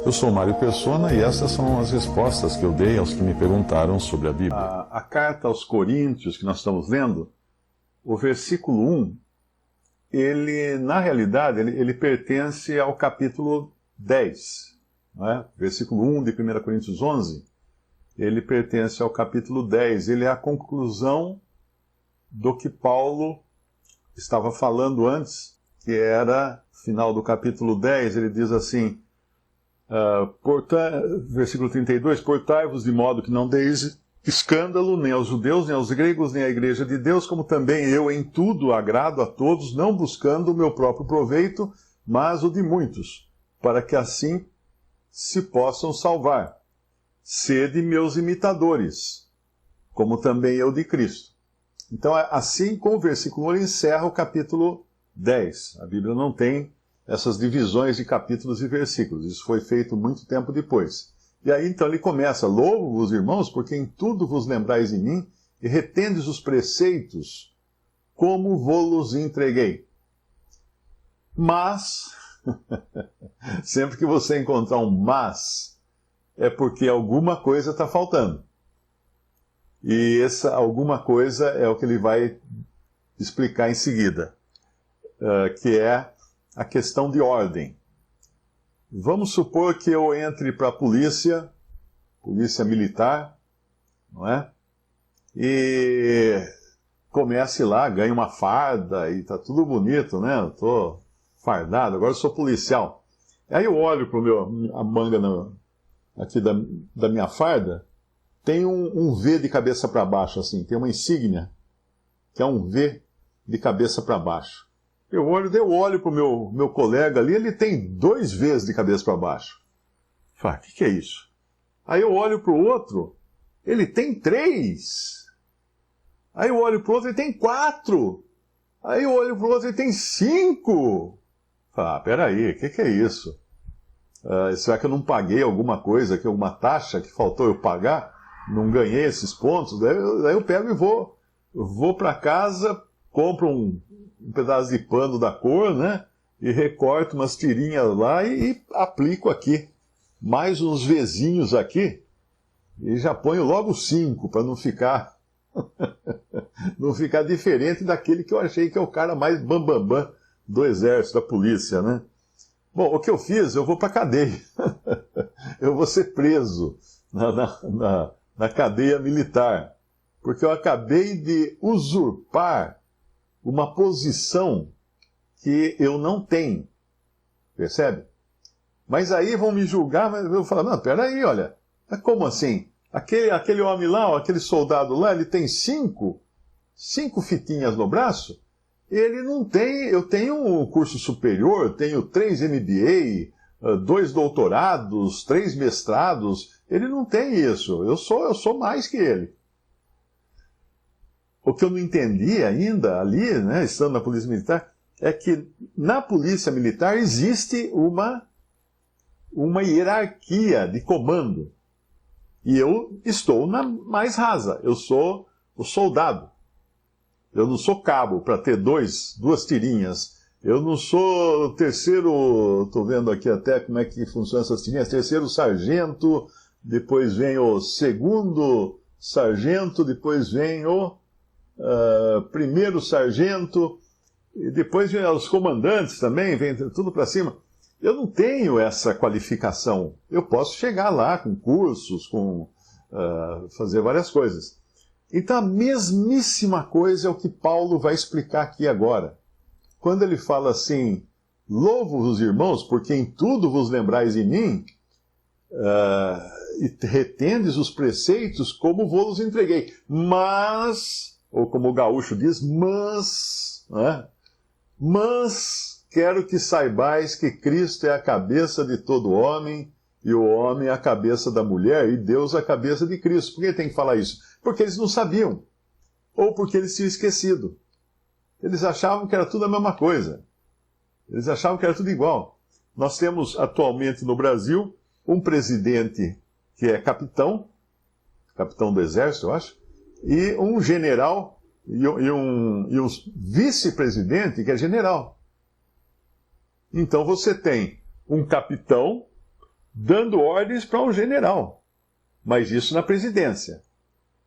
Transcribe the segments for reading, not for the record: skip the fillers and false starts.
Eu sou Mário Persona e essas são as respostas que eu dei aos que me perguntaram sobre a Bíblia. A carta aos Coríntios que nós estamos lendo, o versículo 1, ele, na realidade, ele pertence ao capítulo 10. Não é? Versículo 1 de 1 Coríntios 11, ele pertence ao capítulo 10. Ele é a conclusão do que Paulo estava falando antes, que era, final do capítulo 10, ele diz assim... versículo 32, portai-vos de modo que não deis escândalo nem aos judeus, nem aos gregos, nem à igreja de Deus, como também eu em tudo agrado a todos, não buscando o meu próprio proveito, mas o de muitos, para que assim se possam salvar. Sede meus imitadores, como também eu de Cristo. Então, assim com o versículo 1, ele encerra o capítulo 10. A Bíblia não tem essas divisões de capítulos e versículos. Isso foi feito muito tempo depois. E aí então ele começa: louvo-vos, irmãos, porque em tudo vos lembrais de mim, e retendes os preceitos, como vos entreguei. Mas, sempre que você encontrar um mas, é porque alguma coisa está faltando. E essa alguma coisa é o que ele vai explicar em seguida, que é a questão de ordem. Vamos supor que eu entre para a polícia militar, não é? E comece lá, ganhe uma farda e tá tudo bonito, né? Eu tô fardado, agora eu sou policial. Aí eu olho para a manga aqui da minha farda, tem um V de cabeça para baixo, assim, tem uma insígnia, que é um V de cabeça para baixo. Eu olho para o meu colega ali, ele tem 2 Vs de cabeça para baixo. Fala, o que é isso? Aí eu olho para o outro, ele tem 3. Aí eu olho para o outro, ele tem 4. Aí eu olho para o outro, ele tem 5. Fala, peraí, o que é isso? Será que eu não paguei alguma coisa, alguma taxa que faltou eu pagar? Não ganhei esses pontos? Daí eu pego e vou para casa, compro um pedaço de pano da cor, né? E recorto umas tirinhas lá e aplico aqui. Mais uns Vzinhos aqui. E já ponho logo 5, para não ficar não ficar diferente daquele que eu achei que é o cara mais bambambam do exército, da polícia, né? Bom, o que eu fiz? Eu vou para a cadeia. Eu vou ser preso na cadeia militar. Porque eu acabei de usurpar uma posição que eu não tenho. Percebe? Mas aí vão me julgar, mas eu vou falar, não, peraí, olha, como assim? Aquele homem lá, aquele soldado lá, ele tem 5 fitinhas no braço, ele não tem, eu tenho um curso superior, tenho 3 MBA, 2 doutorados, 3 mestrados, ele não tem isso, eu sou mais que ele. O que eu não entendi ainda ali, né, estando na Polícia Militar, é que na Polícia Militar existe uma hierarquia de comando. E eu estou na mais rasa, eu sou o soldado. Eu não sou cabo para ter 2 tirinhas. Eu não sou o terceiro, estou vendo aqui até como é que funcionam essas tirinhas, terceiro sargento, depois vem o segundo sargento, depois vem o primeiro sargento, e depois vem os comandantes também, vem tudo para cima. Eu não tenho essa qualificação. Eu posso chegar lá com cursos, fazer várias coisas. Então a mesmíssima coisa é o que Paulo vai explicar aqui agora. Quando ele fala assim, louvo-vos, irmãos, porque em tudo vos lembrais de mim, e retendes os preceitos como vos entreguei. Mas, ou como o gaúcho diz, né? Mas quero que saibais que Cristo é a cabeça de todo homem, e o homem é a cabeça da mulher, e Deus a cabeça de Cristo. Por que tem que falar isso? Porque eles não sabiam, ou porque eles tinham esquecido. Eles achavam que era tudo a mesma coisa. Eles achavam que era tudo igual. Nós temos atualmente no Brasil um presidente que é capitão do exército, eu acho, e um general e um vice-presidente que é general. Então você tem um capitão dando ordens para um general. Mas isso na presidência.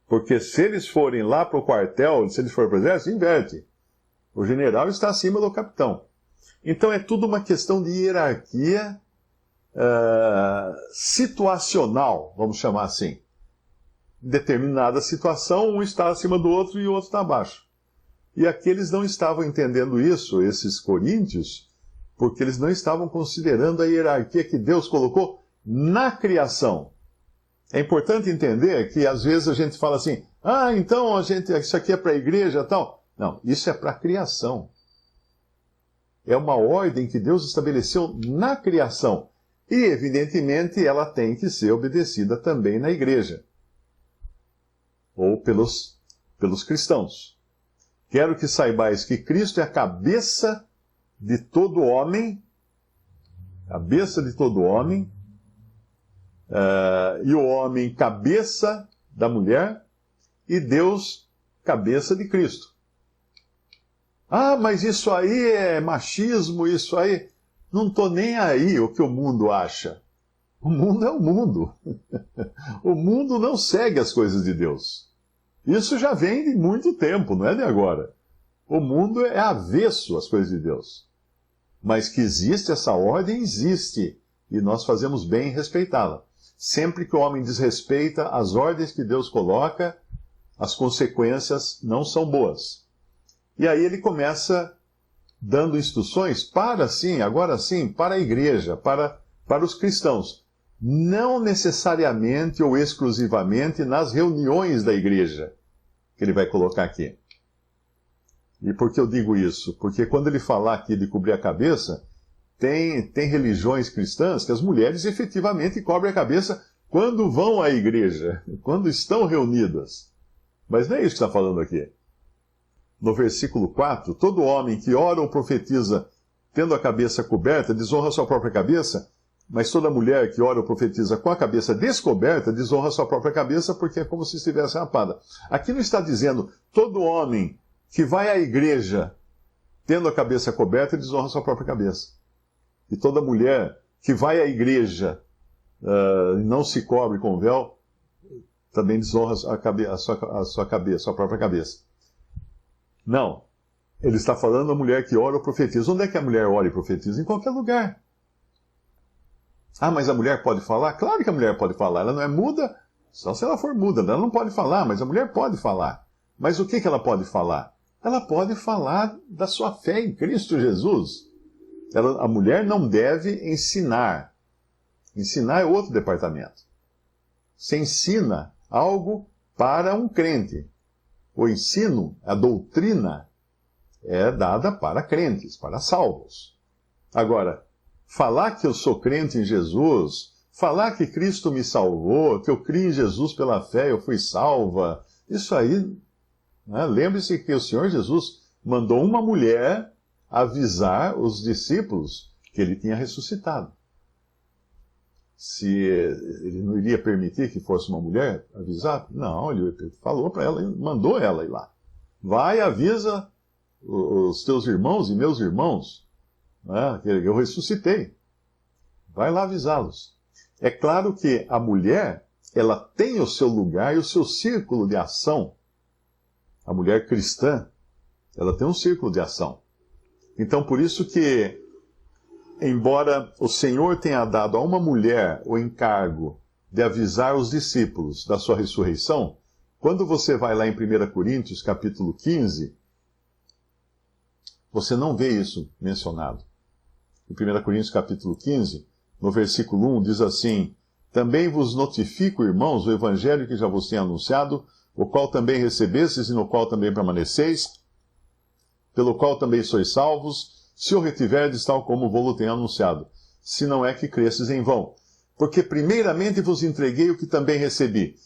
Porque se eles forem lá para o quartel, se eles forem para o exército, inverte. O general está acima do capitão. Então é tudo uma questão de hierarquia situacional, vamos chamar assim. Em determinada situação, um está acima do outro e o outro está abaixo. E aqui eles não estavam entendendo isso, esses coríntios, porque eles não estavam considerando a hierarquia que Deus colocou na criação. É importante entender que às vezes a gente fala assim, então isso aqui é para a igreja e tal. Não, isso é para a criação. É uma ordem que Deus estabeleceu na criação. E, evidentemente, ela tem que ser obedecida também na igreja. Ou pelos cristãos. Quero que saibais que Cristo é a cabeça de todo homem, e o homem cabeça da mulher, e Deus cabeça de Cristo. Mas isso aí é machismo, isso aí... Não estou nem aí o que o mundo acha. O mundo é o mundo. O mundo não segue as coisas de Deus. Isso já vem de muito tempo, não é de agora. O mundo é avesso às coisas de Deus. Mas que existe essa ordem, existe. E nós fazemos bem em respeitá-la. Sempre que o homem desrespeita as ordens que Deus coloca, as consequências não são boas. E aí ele começa dando instruções para a igreja, para os cristãos. Não necessariamente ou exclusivamente nas reuniões da igreja, que ele vai colocar aqui. E por que eu digo isso? Porque quando ele falar aqui de cobrir a cabeça, tem religiões cristãs que as mulheres efetivamente cobrem a cabeça quando vão à igreja, quando estão reunidas. Mas não é isso que está falando aqui. No versículo 4, todo homem que ora ou profetiza tendo a cabeça coberta, desonra sua própria cabeça, mas toda mulher que ora ou profetiza com a cabeça descoberta, desonra sua própria cabeça, porque é como se estivesse rapada. Aqui não está dizendo, todo homem que vai à igreja tendo a cabeça coberta, desonra sua própria cabeça. E toda mulher que vai à igreja e não se cobre com véu, também desonra a sua própria cabeça. Não. Ele está falando da mulher que ora ou profetiza. Onde é que a mulher ora e profetiza? Em qualquer lugar. Mas a mulher pode falar? Claro que a mulher pode falar. Ela não é muda, só se ela for muda. Ela não pode falar, mas a mulher pode falar. Mas o que ela pode falar? Ela pode falar da sua fé em Cristo Jesus. A mulher não deve ensinar. Ensinar é outro departamento. Você ensina algo para um crente. O ensino, a doutrina, é dada para crentes, para salvos. Agora, falar que eu sou crente em Jesus, falar que Cristo me salvou, que eu criei em Jesus pela fé, eu fui salva, isso aí, né? Lembre-se que o Senhor Jesus mandou uma mulher avisar os discípulos que ele tinha ressuscitado. Se ele não iria permitir que fosse uma mulher avisar? Não, ele falou para ela, mandou ela ir lá. Vai e avisa os teus irmãos e meus irmãos, né, que eu ressuscitei. Vai lá avisá-los. É claro que a mulher, ela tem o seu lugar e o seu círculo de ação. A mulher cristã, ela tem um círculo de ação. Então, por isso que, embora o Senhor tenha dado a uma mulher o encargo de avisar os discípulos da sua ressurreição, quando você vai lá em 1 Coríntios, capítulo 15, você não vê isso mencionado. Em 1 Coríntios, capítulo 15, no versículo 1, diz assim: também vos notifico, irmãos, o evangelho que já vos tenho anunciado, o qual também recebestes e no qual também permaneceis, pelo qual também sois salvos, se o retiverdes tal como vou-lo tenho anunciado, se não é que cresces em vão. Porque primeiramente vos entreguei o que também recebi,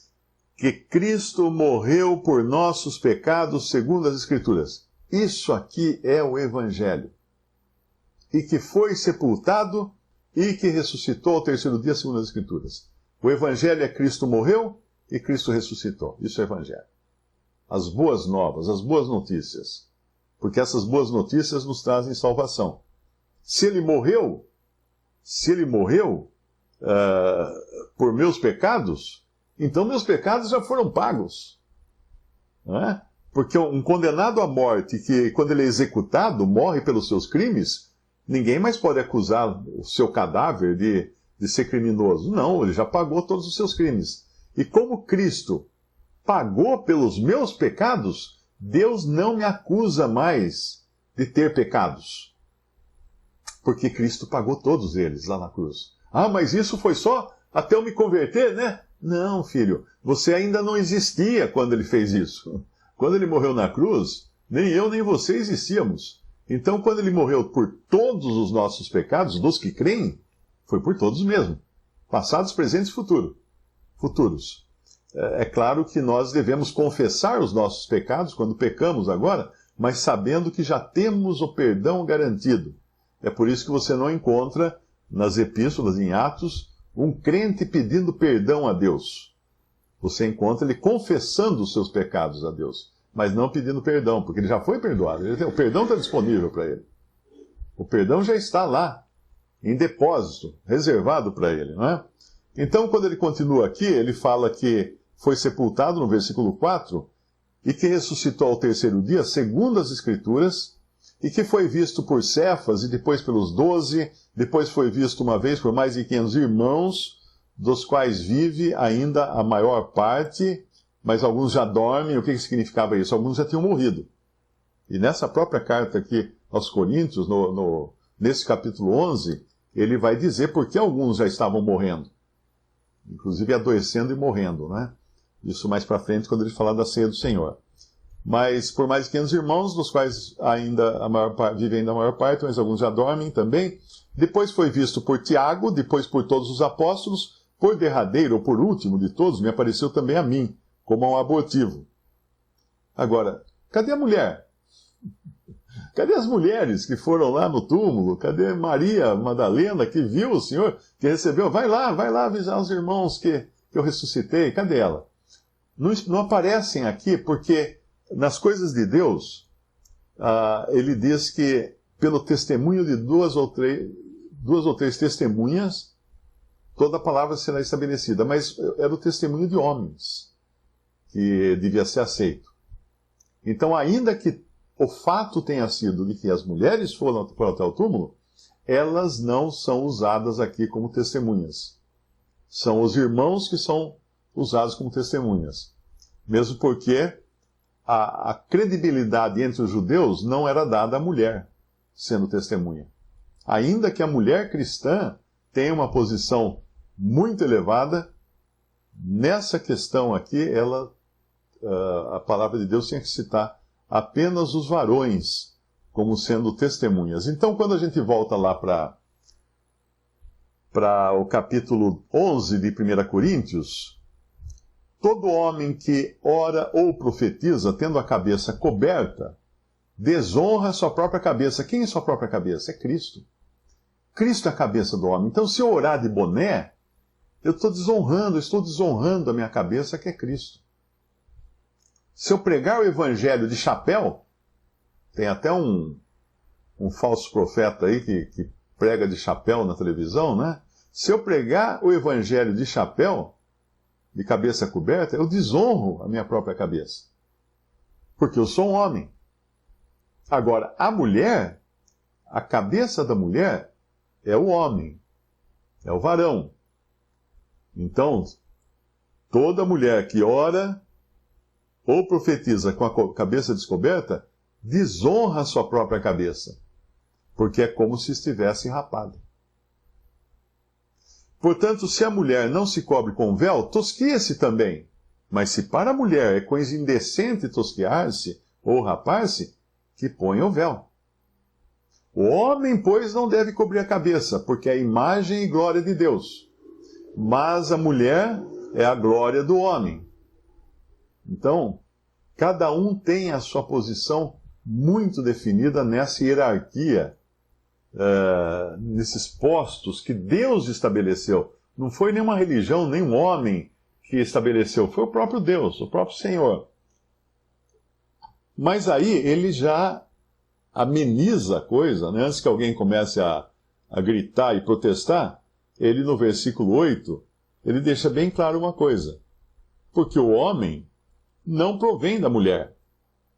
que Cristo morreu por nossos pecados segundo as Escrituras. Isso aqui é o Evangelho. E que foi sepultado e que ressuscitou ao terceiro dia segundo as Escrituras. O Evangelho é Cristo morreu e Cristo ressuscitou. Isso é o Evangelho. As boas novas, as boas notícias. Porque essas boas notícias nos trazem salvação. Se ele morreu, se ele morreu por meus pecados, então meus pecados já foram pagos. Não é? Porque um condenado à morte, que quando ele é executado, morre pelos seus crimes, ninguém mais pode acusar o seu cadáver de ser criminoso. Não, ele já pagou todos os seus crimes. E como Cristo pagou pelos meus pecados, Deus não me acusa mais de ter pecados. Porque Cristo pagou todos eles lá na cruz. Ah, mas isso foi só até eu me converter, né? Não, filho, você ainda não existia quando ele fez isso. Quando ele morreu na cruz, nem eu nem você existíamos. Então, quando ele morreu por todos os nossos pecados, dos que creem, foi por todos mesmo. Passados, presentes e futuros. É claro que nós devemos confessar os nossos pecados quando pecamos agora, mas sabendo que já temos o perdão garantido. É por isso que você não encontra nas epístolas, em Atos, um crente pedindo perdão a Deus. Você encontra ele confessando os seus pecados a Deus, mas não pedindo perdão, porque ele já foi perdoado. O perdão está disponível para ele. O perdão já está lá, em depósito, reservado para ele, não é? Então, quando ele continua aqui, ele fala que foi sepultado, no versículo 4, e que ressuscitou ao terceiro dia, segundo as Escrituras, e que foi visto por Cefas, e depois pelos 12, depois foi visto uma vez por mais de 500 irmãos, dos quais vive ainda a maior parte, mas alguns já dormem. O que significava isso? Alguns já tinham morrido. E nessa própria carta aqui aos Coríntios, nesse capítulo 11, ele vai dizer por que alguns já estavam morrendo. Inclusive adoecendo e morrendo, né? Isso mais para frente, quando ele falar da ceia do Senhor. Mas por mais de 500 irmãos, dos quais ainda vive ainda a maior parte, mas alguns já dormem também. Depois foi visto por Tiago, depois por todos os apóstolos. Por derradeiro, ou por último de todos, me apareceu também a mim, como a um abortivo. Agora, cadê a mulher? Cadê as mulheres que foram lá no túmulo? Cadê Maria Madalena, que viu o Senhor, que recebeu? Vai lá avisar os irmãos que eu ressuscitei. Cadê ela? Não aparecem aqui porque nas coisas de Deus, ele diz que pelo testemunho de duas ou três testemunhas, toda a palavra será estabelecida. Mas era o testemunho de homens que devia ser aceito. Então, ainda que o fato tenha sido de que as mulheres foram até o túmulo, elas não são usadas aqui como testemunhas. São os irmãos que são usados como testemunhas. Mesmo porque a credibilidade entre os judeus não era dada à mulher sendo testemunha. Ainda que a mulher cristã tenha uma posição muito elevada, nessa questão aqui, a palavra de Deus tinha que citar apenas os varões como sendo testemunhas. Então, quando a gente volta lá para o capítulo 11 de 1 Coríntios, todo homem que ora ou profetiza, tendo a cabeça coberta, desonra a sua própria cabeça. Quem é sua própria cabeça? É Cristo. Cristo é a cabeça do homem. Então, se eu orar de boné, eu estou desonrando a minha cabeça, que é Cristo. Se eu pregar o evangelho de chapéu, tem até um falso profeta aí que prega de chapéu na televisão, né? Se eu pregar o evangelho de chapéu, de cabeça coberta, eu desonro a minha própria cabeça. Porque eu sou um homem. Agora, a cabeça da mulher é o homem, é o varão. Então, toda mulher que ora ou profetiza com a cabeça descoberta, desonra a sua própria cabeça, porque é como se estivesse rapada. Portanto, se a mulher não se cobre com véu, tosqueia-se também. Mas se para a mulher é coisa indecente tosquear-se ou rapar-se, que ponha o véu. O homem, pois, não deve cobrir a cabeça, porque é a imagem e glória de Deus. Mas a mulher é a glória do homem. Então, cada um tem a sua posição muito definida nessa hierarquia, nesses postos que Deus estabeleceu. Não foi nenhuma religião, nem um homem que estabeleceu, foi o próprio Deus, o próprio Senhor. Mas aí ele já ameniza a coisa, né? Antes que alguém comece a a gritar e protestar, ele no versículo 8, ele deixa bem claro uma coisa. Porque o homem não provém da mulher,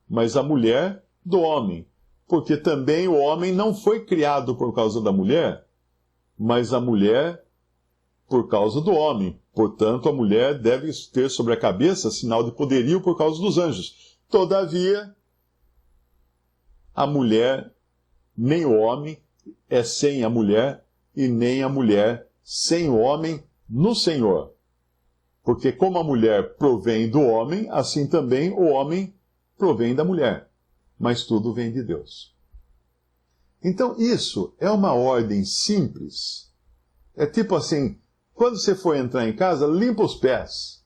mas a mulher do homem. Porque também o homem não foi criado por causa da mulher, mas a mulher por causa do homem. Portanto, a mulher deve ter sobre a cabeça sinal de poderio por causa dos anjos. Todavia, a mulher, nem o homem, é sem a mulher, e nem a mulher sem o homem no Senhor. Porque como a mulher provém do homem, assim também o homem provém da mulher. Mas tudo vem de Deus. Então isso é uma ordem simples. É tipo assim, quando você for entrar em casa, limpa os pés.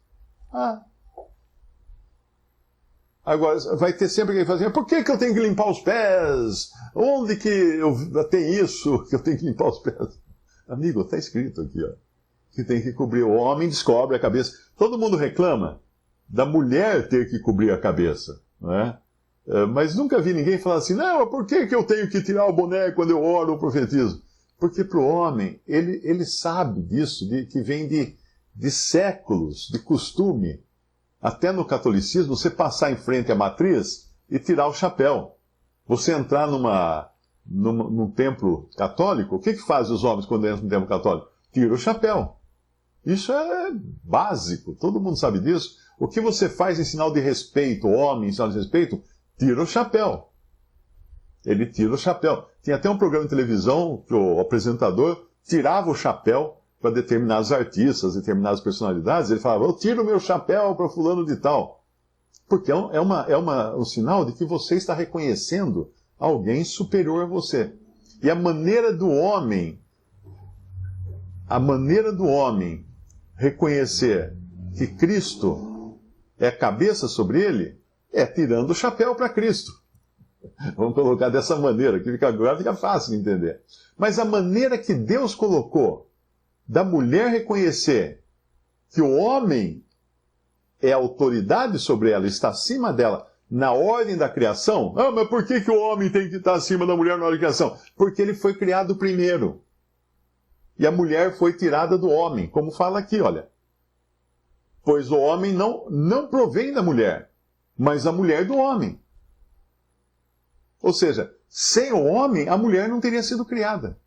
Agora, vai ter sempre alguém falando assim, por que eu tenho que limpar os pés? Onde que tem isso que eu tenho que limpar os pés? Amigo, está escrito aqui, ó, que tem que cobrir. O homem descobre a cabeça. Todo mundo reclama da mulher ter que cobrir a cabeça, não é? Mas nunca vi ninguém falar assim, não, por que eu tenho que tirar o boné quando eu oro ou profetizo? Porque para o homem, ele sabe disso, que vem de séculos, de costume. Até no catolicismo, você passar em frente à matriz e tirar o chapéu. Você entrar num templo católico, o que fazem os homens quando entram no templo católico? Tira o chapéu. Isso é básico, todo mundo sabe disso. O que você faz em sinal de respeito, o homem em sinal de respeito, tira o chapéu. Ele tira o chapéu. Tinha até um programa de televisão que o apresentador tirava o chapéu para determinados artistas, determinadas personalidades. Ele falava, eu tiro o meu chapéu para fulano de tal. Porque é um sinal de que você está reconhecendo alguém superior a você. E a maneira do homem reconhecer que Cristo é cabeça sobre ele é tirando o chapéu para Cristo. Vamos colocar dessa maneira, que agora fica fácil de entender. Mas a maneira que Deus colocou da mulher reconhecer que o homem é autoridade sobre ela, está acima dela, na ordem da criação. Mas por que o homem tem que estar acima da mulher na ordem da criação? Porque ele foi criado primeiro. E a mulher foi tirada do homem, como fala aqui, olha. Pois o homem não provém da mulher, mas a mulher do homem. Ou seja, sem o homem, a mulher não teria sido criada.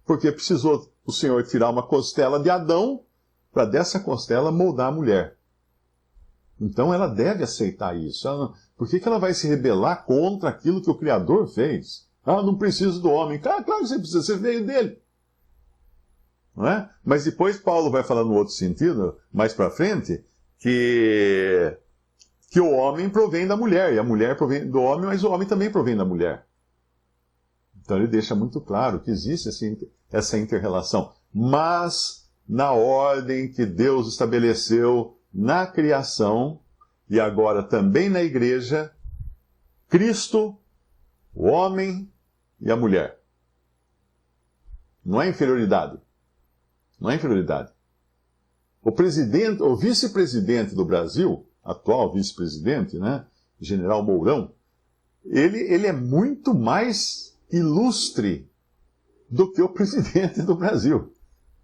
Porque precisou o Senhor tirar uma costela de Adão para dessa costela moldar a mulher. Então ela deve aceitar isso. Por que ela vai se rebelar contra aquilo que o Criador fez? Não preciso do homem. Claro que você precisa, você veio dele. Não é? Mas depois Paulo vai falar no outro sentido, mais para frente, que o homem provém da mulher, e a mulher provém do homem, mas o homem também provém da mulher. Então ele deixa muito claro que existe essa inter-relação. Mas, na ordem que Deus estabeleceu na criação, e agora também na igreja, Cristo, o homem e a mulher. Não é inferioridade. Não é inferioridade. O vice-presidente do Brasil, atual vice-presidente, né, General Mourão, ele é muito mais ilustre do que o presidente do Brasil.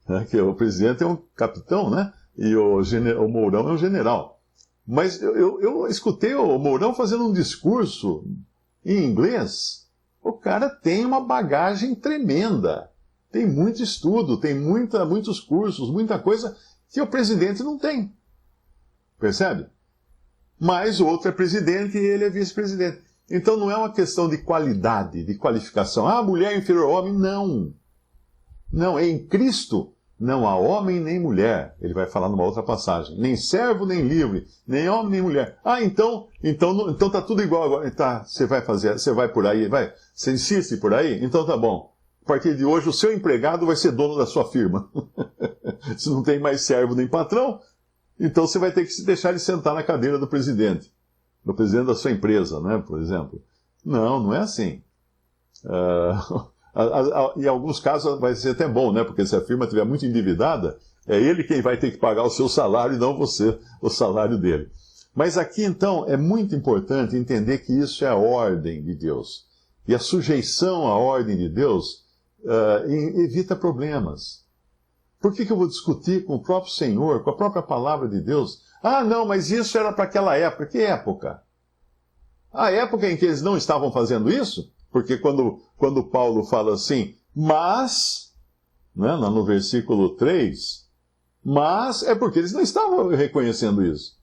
Né, que o presidente é um capitão, né, e o Mourão é um general. Mas eu escutei o Mourão fazendo um discurso em inglês. O cara tem uma bagagem tremenda. Tem muito estudo, tem muitos cursos, muita coisa que o presidente não tem. Percebe? Mas o outro é presidente e ele é vice-presidente. Então não é uma questão de qualidade, de qualificação. A mulher é inferior ao homem, não. Não, é em Cristo. Não há homem nem mulher. Ele vai falar numa outra passagem. Nem servo, nem livre. Nem homem, nem mulher. Então tá tudo igual agora. Tá, você vai por aí, vai. Você insiste por aí? Então tá bom. A partir de hoje, o seu empregado vai ser dono da sua firma. Se não tem mais servo nem patrão, então você vai ter que deixar ele sentar na cadeira do presidente da sua empresa, né, por exemplo. Não é assim. Em alguns casos vai ser até bom, né, porque se a firma estiver muito endividada, é ele quem vai ter que pagar o seu salário e não você, o salário dele. Mas aqui, então, é muito importante entender que isso é a ordem de Deus. E a sujeição à ordem de Deus evita problemas. Por que eu vou discutir com o próprio Senhor, com a própria palavra de Deus? Ah, não, mas isso era para aquela época. Que época? A época em que eles não estavam fazendo isso? Porque quando Paulo fala assim, mas, né, no versículo 3, mas é porque eles não estavam reconhecendo isso.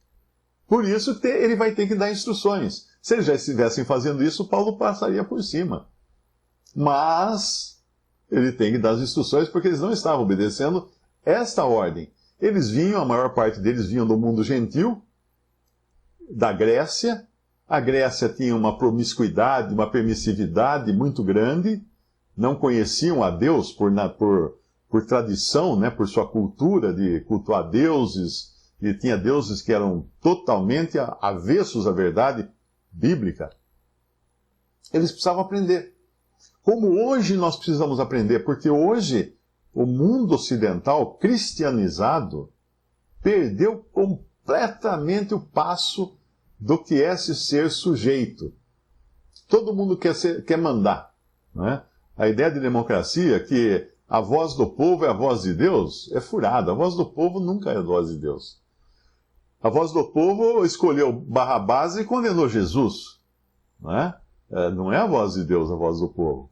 Por isso ele vai ter que dar instruções. Se eles já estivessem fazendo isso, Paulo passaria por cima. Mas ele tem que dar as instruções porque eles não estavam obedecendo esta ordem. Eles vinham, a maior parte deles vinham do mundo gentil, da Grécia. A Grécia tinha uma promiscuidade, uma permissividade muito grande. Não conheciam a Deus por tradição, né, por sua cultura de cultuar deuses. E tinha deuses que eram totalmente avessos à verdade bíblica. Eles precisavam aprender. Como hoje nós precisamos aprender, porque hoje o mundo ocidental cristianizado perdeu completamente o passo do que é se ser sujeito. Todo mundo quer mandar. Né? A ideia de democracia, que a voz do povo é a voz de Deus, é furada. A voz do povo nunca é a voz de Deus. A voz do povo escolheu Barrabás e condenou Jesus. Não é a voz de Deus, a voz do povo.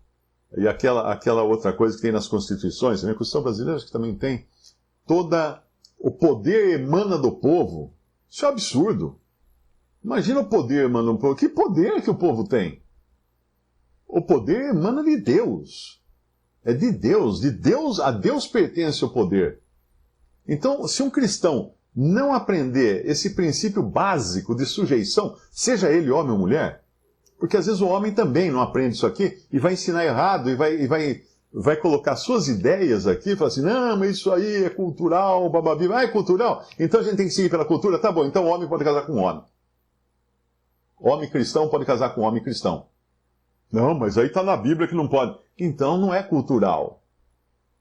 E aquela outra coisa que tem nas constituições, a Constituição brasileira acho que também tem, o poder emana do povo. Isso é um absurdo. Imagina o poder emana do povo. Que poder que o povo tem? O poder emana de Deus. É de Deus, a Deus pertence o poder. Então, se um cristão não aprender esse princípio básico de sujeição, seja ele homem ou mulher, porque às vezes o homem também não aprende isso aqui e vai ensinar errado e vai colocar suas ideias aqui e falar assim, não, mas isso aí é cultural, bababi. Ah, é cultural? Então a gente tem que seguir pela cultura? Tá bom, então o homem pode casar com homem. Homem cristão pode casar com homem cristão. Não, mas aí está na Bíblia que não pode. Então não é cultural.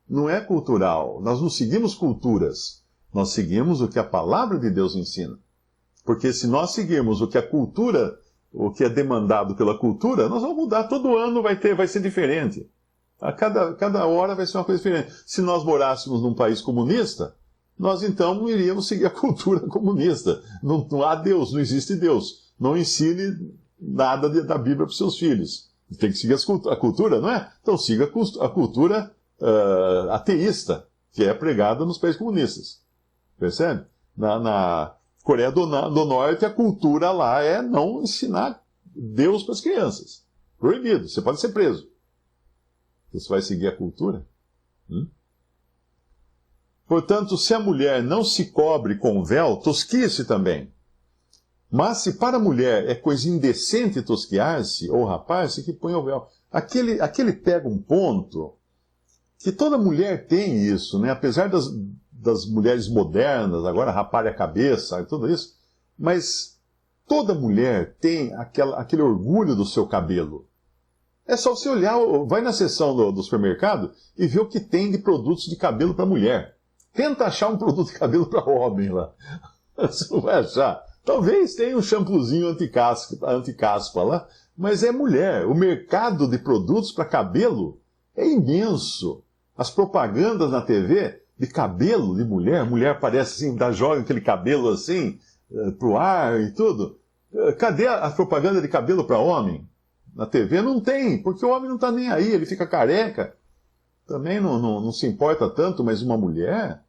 Não é cultural. Nós não seguimos culturas. Nós seguimos o que a palavra de Deus ensina. Porque se nós seguirmos o que a cultura, o que é demandado pela cultura, nós vamos mudar. Todo ano vai ser diferente. A cada hora vai ser uma coisa diferente. Se nós morássemos num país comunista, nós então iríamos seguir a cultura comunista. Não há Deus, não existe Deus. Não ensine nada da Bíblia para os seus filhos. Tem que seguir a cultura, não é? Então siga a cultura ateísta, que é pregada nos países comunistas. Percebe? Na Coreia do Norte, a cultura lá é não ensinar Deus para as crianças. Proibido, você pode ser preso. Você vai seguir a cultura? Portanto, se a mulher não se cobre com véu, tosquie-se também. Mas se para a mulher é coisa indecente tosquiar-se ou rapar-se, que põe o véu. Aquele pega um ponto que toda mulher tem isso, né? Apesar das mulheres modernas, agora raparem a cabeça e tudo isso, mas toda mulher tem aquele orgulho do seu cabelo. É só você olhar, vai na seção do supermercado e ver o que tem de produtos de cabelo para mulher. Tenta achar um produto de cabelo para homem lá. Você não vai achar. Talvez tenha um shampoozinho anti-caspa lá, mas é mulher. O mercado de produtos para cabelo é imenso. As propagandas na TV de cabelo de mulher, mulher parece assim, joga aquele cabelo assim, pro ar e tudo. Cadê a propaganda de cabelo para homem? Na TV não tem, porque o homem não está nem aí, ele fica careca. Também não se importa tanto, mas uma mulher,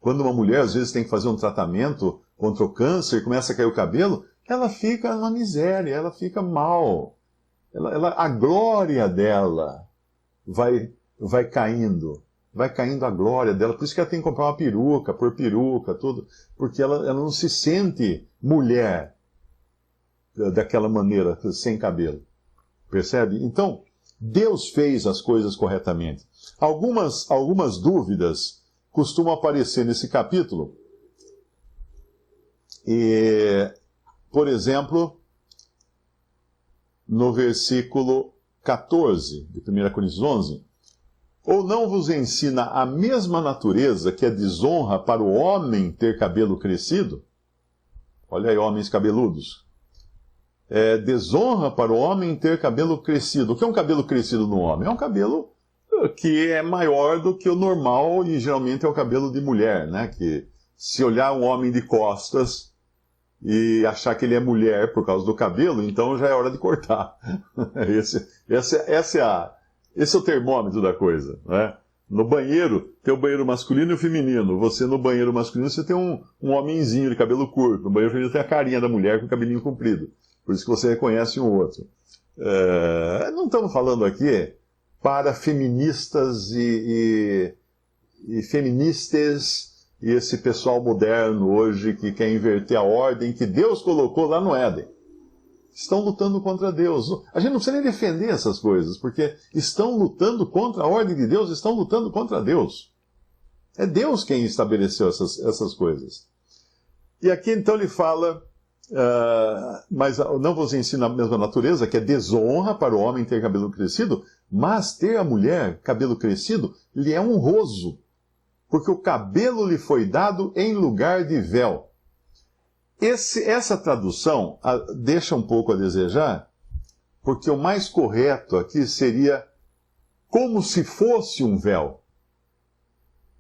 quando uma mulher às vezes tem que fazer um tratamento contra o câncer, começa a cair o cabelo, ela fica na miséria, ela fica mal. A glória dela vai caindo a glória dela. Por isso que ela tem que comprar uma peruca, pôr peruca, tudo, porque ela não se sente mulher daquela maneira, sem cabelo. Percebe? Então, Deus fez as coisas corretamente. Algumas dúvidas costumam aparecer nesse capítulo. Por exemplo, no versículo 14 de 1 Coríntios 11, ou não vos ensina a mesma natureza que é desonra para o homem ter cabelo crescido? Olha aí, homens cabeludos. Desonra para o homem ter cabelo crescido. O que é um cabelo crescido no homem? É um cabelo que é maior do que o normal e geralmente é o cabelo de mulher, né? Que se olhar um homem de costas e achar que ele é mulher por causa do cabelo, então já é hora de cortar. Esse é o termômetro da coisa, né? No banheiro, tem o banheiro masculino e o feminino. Você, no banheiro masculino, você tem um homenzinho de cabelo curto. No banheiro feminino tem a carinha da mulher com o cabelinho comprido. Por isso que você reconhece um outro. Não estamos falando aqui para feministas e feministas e esse pessoal moderno hoje que quer inverter a ordem que Deus colocou lá no Éden. Estão lutando contra Deus. A gente não precisa nem defender essas coisas, porque estão lutando contra a ordem de Deus, estão lutando contra Deus. É Deus quem estabeleceu essas coisas. E aqui então ele fala, mas não vos ensino a mesma natureza, que é desonra para o homem ter cabelo crescido, mas ter a mulher cabelo crescido lhe é honroso, porque o cabelo lhe foi dado em lugar de véu. Essa tradução deixa um pouco a desejar, porque o mais correto aqui seria como se fosse um véu.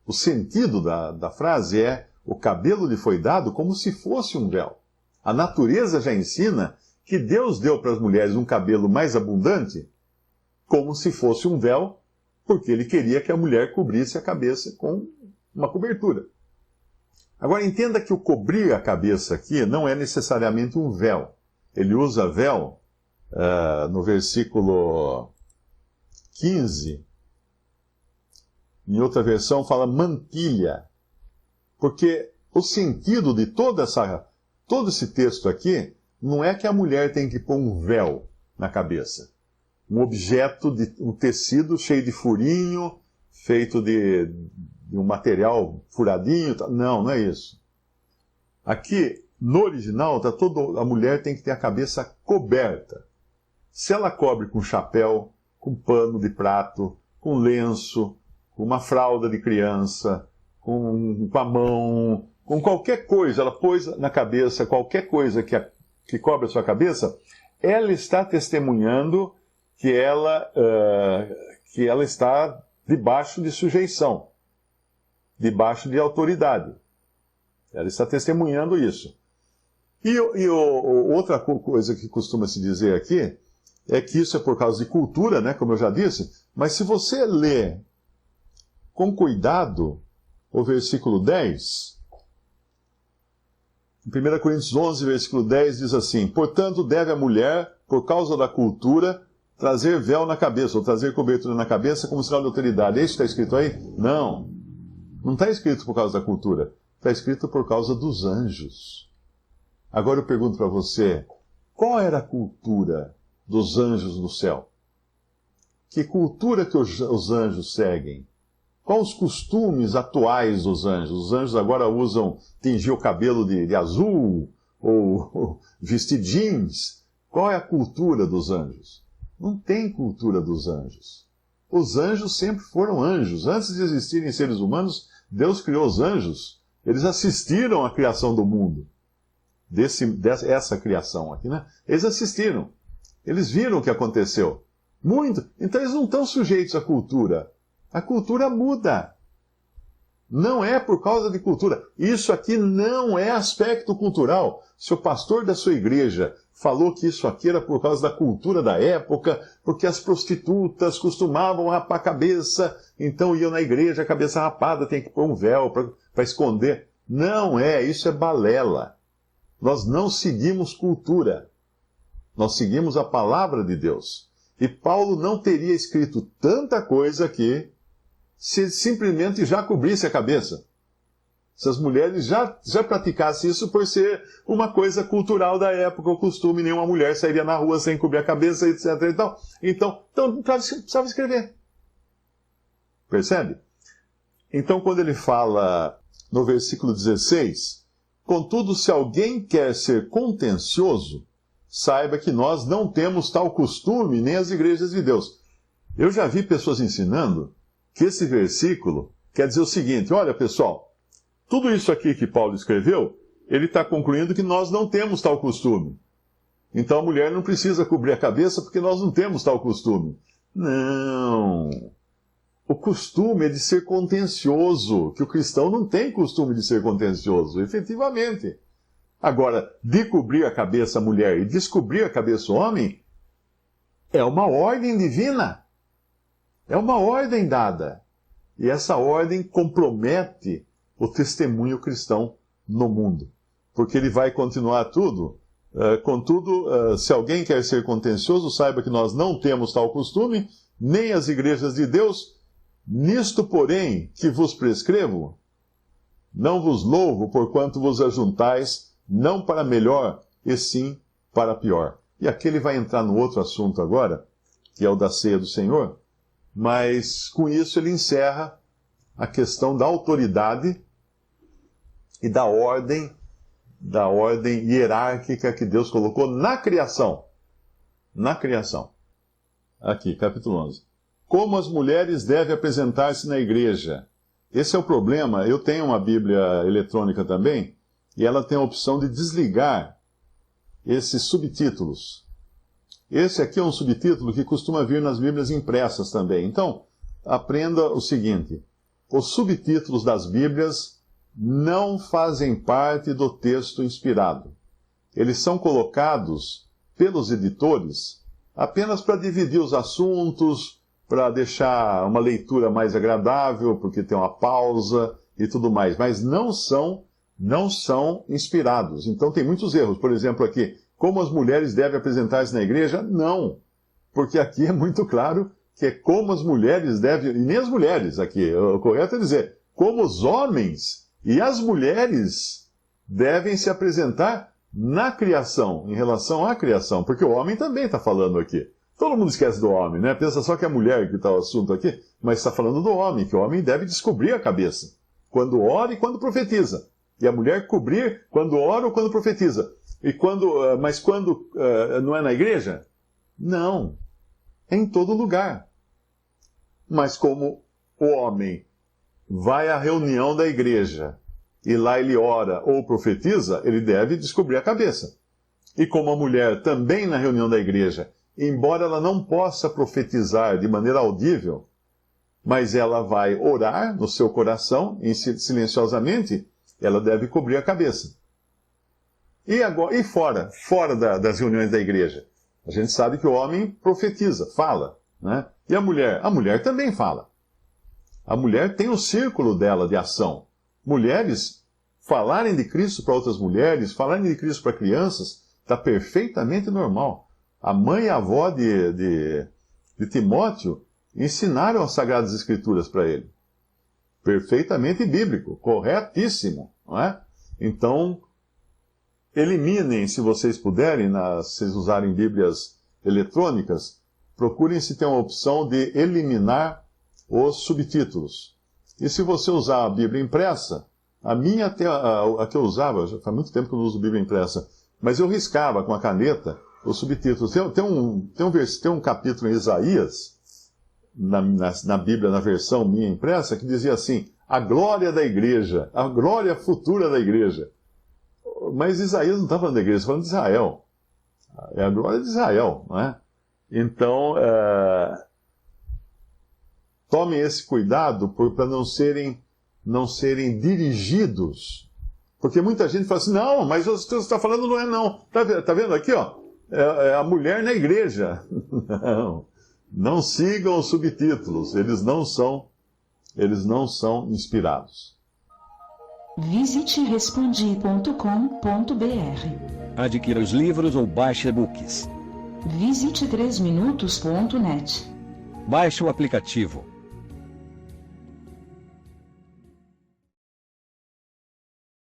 O sentido da frase é: o cabelo lhe foi dado como se fosse um véu. A natureza já ensina que Deus deu para as mulheres um cabelo mais abundante, como se fosse um véu, porque ele queria que a mulher cobrisse a cabeça com uma cobertura. Agora, entenda que o cobrir a cabeça aqui não é necessariamente um véu. Ele usa véu no versículo 15. Em outra versão fala mantilha. Porque o sentido de todo esse texto aqui não é que a mulher tem que pôr um véu na cabeça. Um objeto, um tecido cheio de furinho, feito de um material furadinho. Não é isso. Aqui, no original, a mulher tem que ter a cabeça coberta. Se ela cobre com chapéu, com pano de prato, com lenço, com uma fralda de criança, com a mão, com qualquer coisa, ela pôs na cabeça qualquer coisa que cobre a sua cabeça, ela está testemunhando que ela está debaixo de sujeição, debaixo de autoridade. Ela está testemunhando isso. E outra coisa que costuma se dizer aqui é que isso é por causa de cultura, né, como eu já disse, mas se você ler com cuidado o versículo 10, em 1 Coríntios 11, versículo 10, diz assim: portanto, deve a mulher, por causa da cultura, trazer véu na cabeça, ou trazer cobertura na cabeça como sinal de autoridade. É isso que está escrito aí? Não. Não está escrito por causa da cultura. Está escrito por causa dos anjos. Agora eu pergunto para você, qual era a cultura dos anjos no céu? Que cultura que os anjos seguem? Quais os costumes atuais dos anjos? Os anjos agora usam tingir o cabelo de azul, ou vestir jeans. Qual é a cultura dos anjos? Não tem cultura dos anjos. Os anjos sempre foram anjos. Antes de existirem seres humanos, Deus criou os anjos. Eles assistiram à criação do mundo. Essa criação aqui, né? Eles assistiram. Eles viram o que aconteceu. Muito. Então eles não estão sujeitos à cultura. A cultura muda. Não é por causa de cultura. Isso aqui não é aspecto cultural. Se o pastor da sua igreja falou que isso aqui era por causa da cultura da época, porque as prostitutas costumavam rapar a cabeça, então iam na igreja, a cabeça rapada, tem que pôr um véu para esconder. Não é, isso é balela. Nós não seguimos cultura. Nós seguimos a palavra de Deus. E Paulo não teria escrito tanta coisa aqui se simplesmente já cobrisse a cabeça. Se as mulheres já praticassem isso por ser uma coisa cultural da época, o costume, nenhuma mulher sairia na rua sem cobrir a cabeça, etc. Então não precisava escrever. Percebe? Então, quando ele fala no versículo 16, contudo, se alguém quer ser contencioso, saiba que nós não temos tal costume, nem as igrejas de Deus. Eu já vi pessoas ensinando que esse versículo quer dizer o seguinte: olha, pessoal, tudo isso aqui que Paulo escreveu, ele está concluindo que nós não temos tal costume. Então a mulher não precisa cobrir a cabeça porque nós não temos tal costume. Não. o costume é de ser contencioso, que o cristão não tem costume de ser contencioso, efetivamente. Agora, de cobrir a cabeça a mulher e descobrir a cabeça o homem, é uma ordem divina. É uma ordem dada. E essa ordem compromete o testemunho cristão no mundo. Porque ele vai continuar tudo. Contudo, se alguém quer ser contencioso, saiba que nós não temos tal costume, nem as igrejas de Deus. Nisto, porém, que vos prescrevo, não vos louvo, porquanto vos ajuntais, não para melhor, e sim para pior. E aqui ele vai entrar no outro assunto agora, que é o da ceia do Senhor, mas com isso ele encerra a questão da autoridade e da ordem hierárquica que Deus colocou na criação. Na criação. Aqui, capítulo 11. Como as mulheres devem apresentar-se na igreja. Esse é o problema. Eu tenho uma Bíblia eletrônica também, e ela tem a opção de desligar esses subtítulos. Esse aqui é um subtítulo que costuma vir nas Bíblias impressas também. Então, aprenda o seguinte: os subtítulos das Bíblias não fazem parte do texto inspirado. Eles são colocados pelos editores apenas para dividir os assuntos, para deixar uma leitura mais agradável, porque tem uma pausa e tudo mais, mas não são inspirados. Então tem muitos erros. Por exemplo, aqui, como as mulheres devem apresentar-se na igreja? Não, porque aqui é muito claro que é como as mulheres devem, e nem as mulheres aqui, o correto é dizer, como os homens e as mulheres devem se apresentar na criação, em relação à criação, porque o homem também está falando aqui. Todo mundo esquece do homem, né? Pensa só que é a mulher que está o assunto aqui, mas está falando do homem, que o homem deve descobrir a cabeça, quando ora e quando profetiza. E a mulher cobrir quando ora ou quando profetiza. Mas quando não é na igreja? Não. É em todo lugar. Mas como o homem vai à reunião da igreja e lá ele ora ou profetiza, ele deve descobrir a cabeça. E como a mulher também na reunião da igreja, embora ela não possa profetizar de maneira audível, mas ela vai orar no seu coração, silenciosamente, ela deve cobrir a cabeça. E fora das reuniões da igreja? A gente sabe que o homem profetiza, fala, né? E a mulher? A mulher também fala. A mulher tem o círculo dela de ação. Mulheres falarem de Cristo para outras mulheres, falarem de Cristo para crianças, está perfeitamente normal. A mãe e a avó de Timóteo ensinaram as Sagradas Escrituras para ele. Perfeitamente bíblico, corretíssimo, não é? Então, eliminem, se vocês puderem, se vocês usarem Bíblias eletrônicas, procurem se ter uma opção de eliminar os subtítulos. E se você usar a Bíblia impressa, a que eu usava, já faz muito tempo que eu não uso Bíblia impressa, mas eu riscava com a caneta os subtítulos. Tem um capítulo em Isaías, na Bíblia, na versão minha impressa, que dizia assim: a glória da igreja, a glória futura da igreja. Mas Isaías não está falando da igreja, está falando de Israel. É a glória de Israel, não é? Então, tomem esse cuidado para não serem dirigidos. Porque muita gente fala assim: não, mas o que você está falando não é não. Está vendo aqui, ó? É a mulher na igreja. Não sigam os subtítulos, eles não são inspirados. Visite respondi.com.br. Adquira os livros ou baixe e-books. Visite 3minutos.net. Baixe o aplicativo.